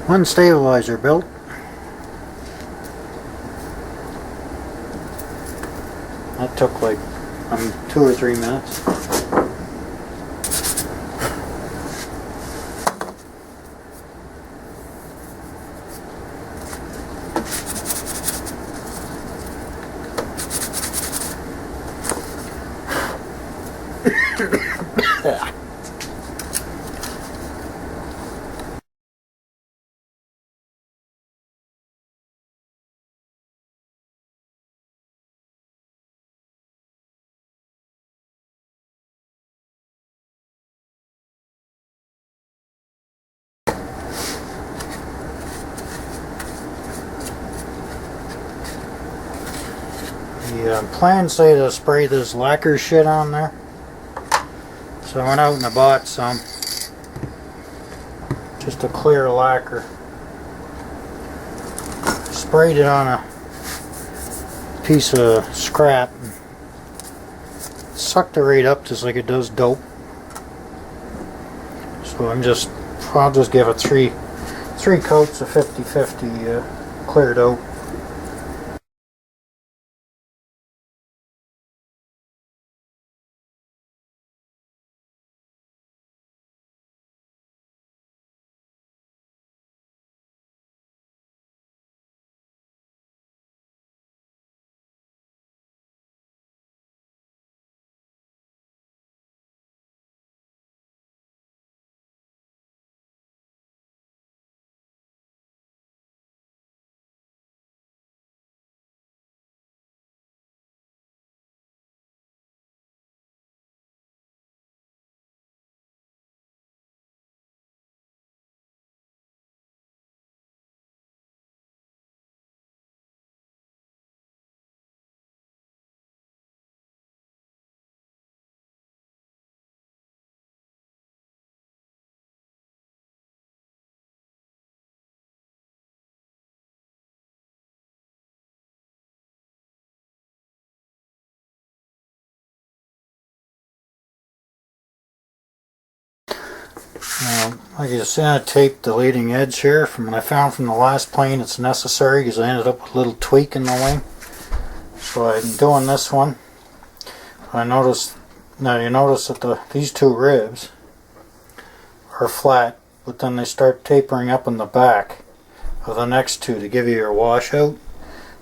One stabilizer built. That took like 2 or 3 minutes. The plans say to spray this lacquer shit on there, so I went out and I bought some, just a clear lacquer. Sprayed it on a piece of scrap and sucked it right up just like it does dope. So I'll just give it three coats of 50-50 clear dope. Like I said, I taped the leading edge here from what I found from the last plane. It's necessary because I ended up with a little tweak in the wing. So I'm doing this one. You notice that these two ribs are flat, but then they start tapering up in the back of the next two to give you your washout.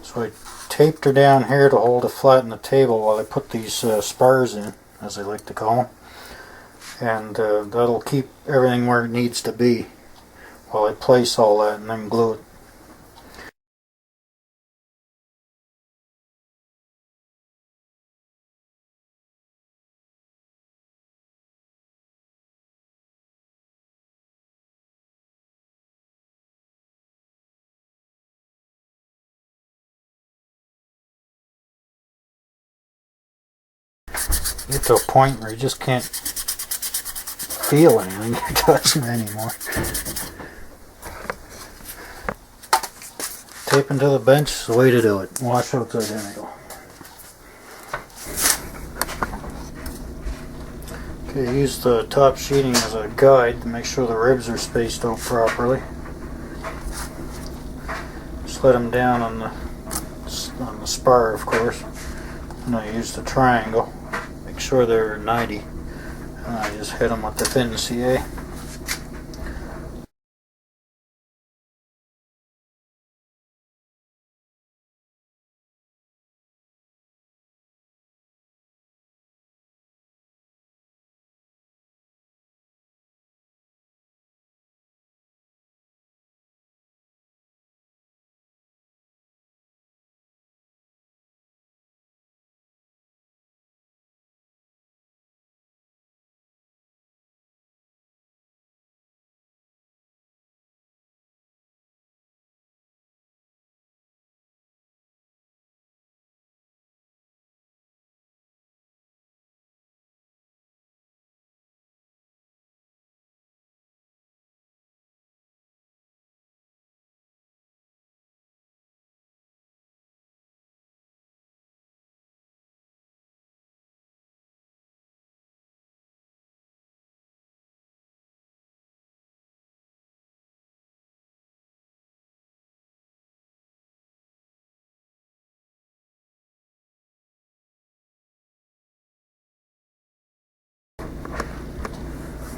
So I taped her down here to hold it flat in the table while I put these spars in, as I like to call them. And that'll keep everything where it needs to be while I place all that and then glue it. Get to a point where you just can't feel anything you're touching anymore. Taping to the bench is the way to do it. Washout's identical. Okay, use the top sheeting as a guide to make sure the ribs are spaced out properly. Just let them down on the spar, of course. And I use the triangle. Make sure they're 90. And I just hit them with the thin CA.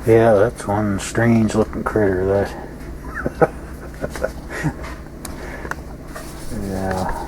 Yeah, that's one strange looking critter, that. Yeah.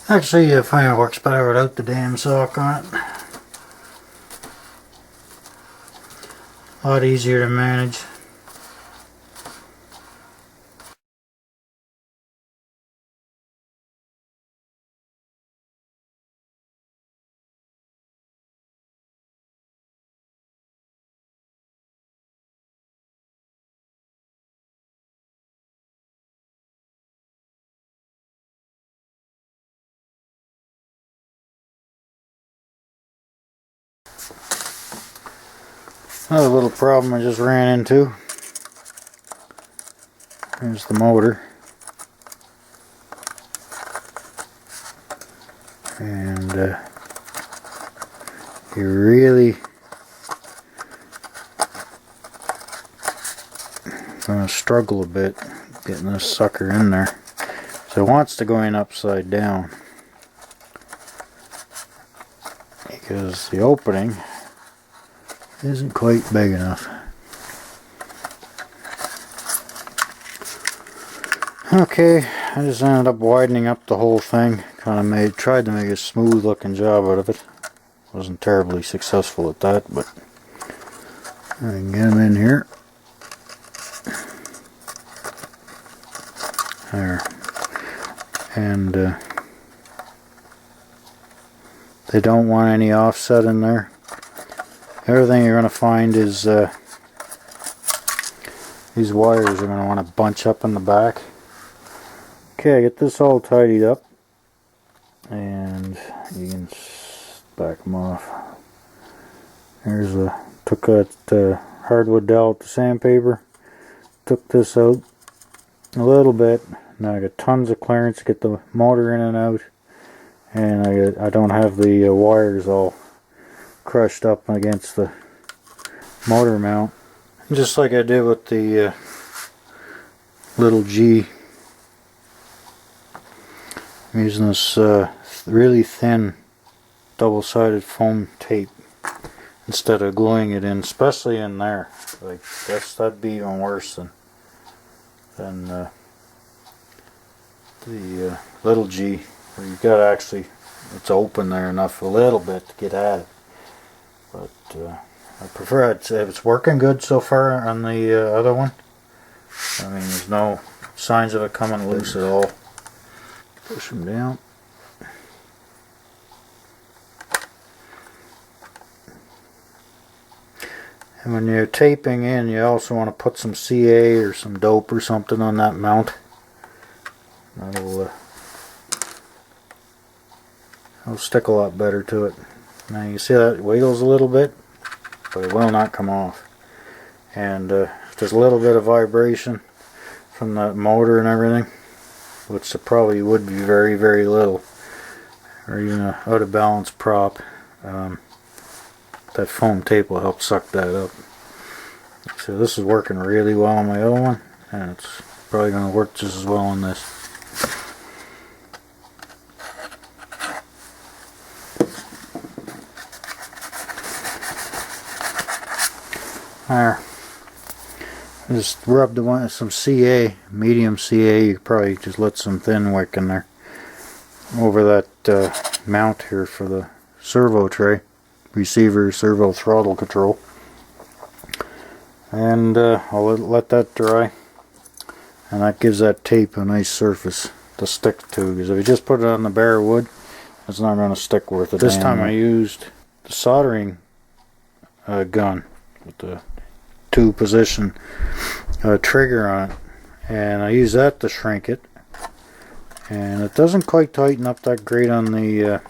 Actually, I find it works better without the damn sock on it. A lot easier to manage. Another little problem I just ran into. Here's the motor. And you really gonna struggle a bit getting this sucker in there. So it wants to go in upside down because the opening isn't quite big enough. Okay, I just ended up widening up the whole thing. Tried to make a smooth looking job out of it. Wasn't terribly successful at that, but I can get them in here. There. And they don't want any offset in there. Everything you're going to find is these wires are going to want to bunch up in the back. Okay, I get this all tidied up, and you can back them off. Here's took that hardwood dowel with the sandpaper, took this out a little bit. Now I got tons of clearance to get the motor in and out, and I don't have the wires all crushed up against the motor mount. Just like I did with the little G. I'm using this really thin double-sided foam tape instead of gluing it in, especially in there. Like that'd be even worse than the little G, where you've got to actually, it's open there enough a little bit to get at it. But I prefer it. It's working good so far on the other one. I mean, there's no signs of it coming loose at all. Push them down. And when you're taping in, you also want to put some CA or some dope or something on that mount. That'll stick a lot better to it. Now you see that it wiggles a little bit, but it will not come off. And if there's a little bit of vibration from the motor and everything, which there probably would be very, very little, or even an out of balance prop, that foam tape will help suck that up. So this is working really well on my other one, and it's probably going to work just as well on this. There. I just rubbed some CA, medium CA. You could probably just let some thin wick in there over that mount here for the servo tray, receiver, servo throttle control. And I'll let that dry, and that gives that tape a nice surface to stick to, because if you just put it on the bare wood, it's not going to stick worth it. This time I used the soldering gun with the 2-position trigger on it, and I use that to shrink it, and it doesn't quite tighten up that great on the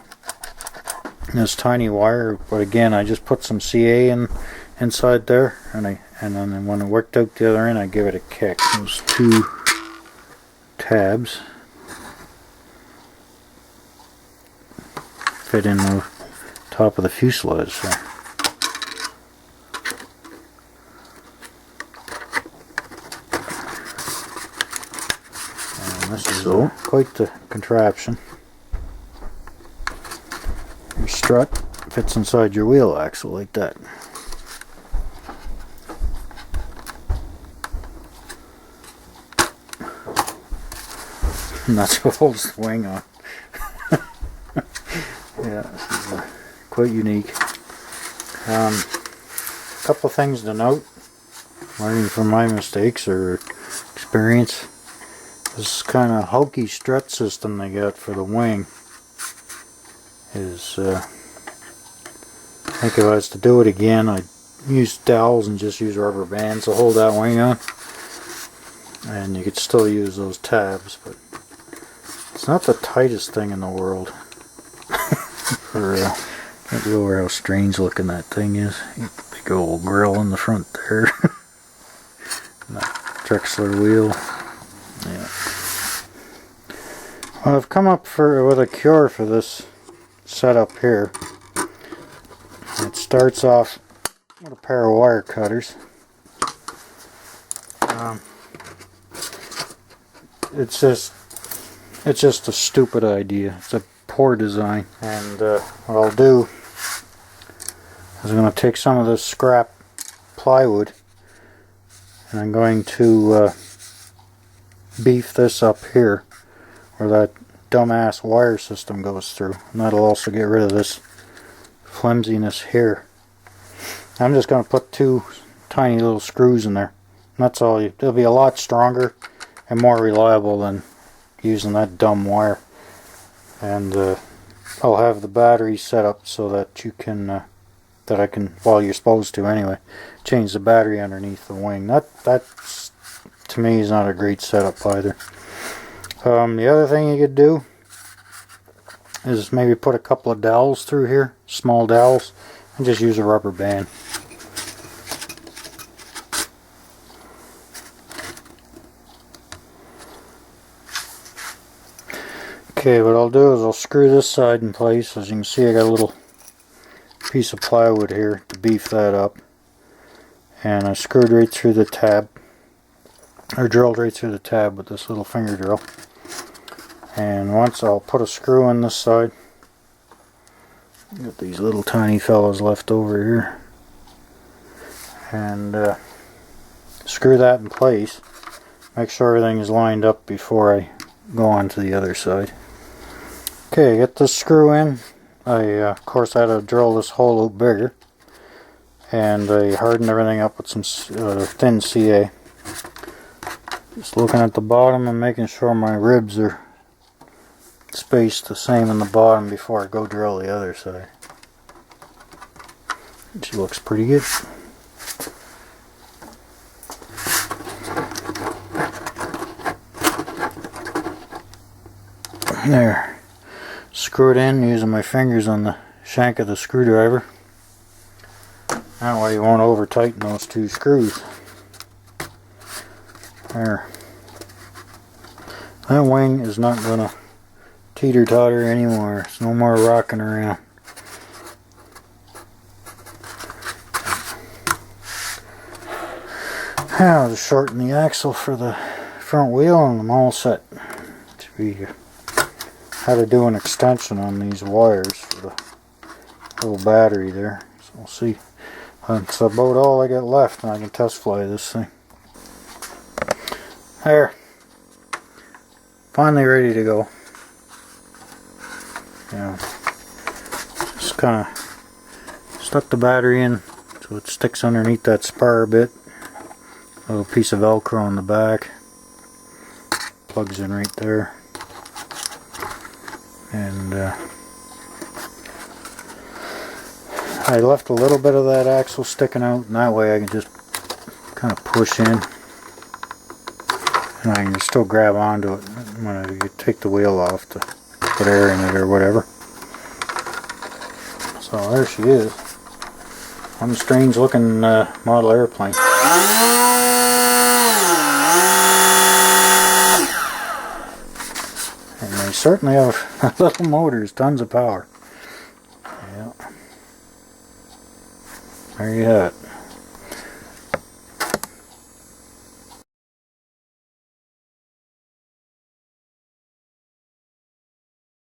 this tiny wire, but again I just put some CA inside there, and then when it worked out the other end I give it a kick. Those 2 tabs fit in the top of the fuselage. So. And this is quite the contraption. Your strut fits inside your wheel axle like that. And that's what holds the wing on. Yeah, this is quite unique. Couple things to note, learning from my mistakes or experience. This kind of hokey strut system they got for the wing is, I think if I was to do it again, I'd use dowels and just use rubber bands to hold that wing on. And you could still use those tabs, but it's not the tightest thing in the world. Can't go over how strange looking that thing is. Big old grill in the front there. That Drexler wheel. Yeah. Well, I've come up with a cure for this setup here. It starts off with a pair of wire cutters. It's just a stupid idea. It's a poor design, and what I'll do is I'm going to take some of this scrap plywood and I'm going to beef this up here where that dumbass wire system goes through, and that'll also get rid of this flimsiness here. I'm just going to put 2 tiny little screws in there, and that's all. It'll be a lot stronger and more reliable than using that dumb wire. And I'll have the battery set up so that you can, that I can, well, you're supposed to anyway, change the battery underneath the wing. That's to me is not a great setup either. The other thing you could do is maybe put a couple of dowels through here, small dowels, and just use a rubber band. Okay, what I'll do is I'll screw this side in place. As you can see, I got a little piece of plywood here to beef that up, and I screwed right through the tab, or drilled right through the tab with this little finger drill. And once I'll put a screw in this side. Got these little tiny fellows left over here, and screw that in place. Make sure everything is lined up before I go on to the other side. Okay, get this screw in. Of course, I had to drill this hole out bigger, and I hardened everything up with some thin CA. Just looking at the bottom and making sure my ribs are spaced the same in the bottom before I go drill the other side. She looks pretty good. There. Screw it in using my fingers on the shank of the screwdriver. That way you won't over tighten those 2 screws. There. That wing is not going to teeter-totter anymore. There's no more rocking around. Now I'll just shorten the axle for the front wheel and I'm all set. Had to do an extension on these wires for the little battery there. So we'll see. That's about all I got left, and I can test fly this thing. There. Finally ready to go. Yeah. Just kind of stuck the battery in so it sticks underneath that spar bit. A little piece of Velcro on the back. Plugs in right there. And I left a little bit of that axle sticking out, and that way I can just kind of push in, and I can still grab onto it when I take the wheel off to put air in it or whatever. So there she is. One strange looking model airplane. And they certainly have little motors, tons of power. Yeah. There you have it.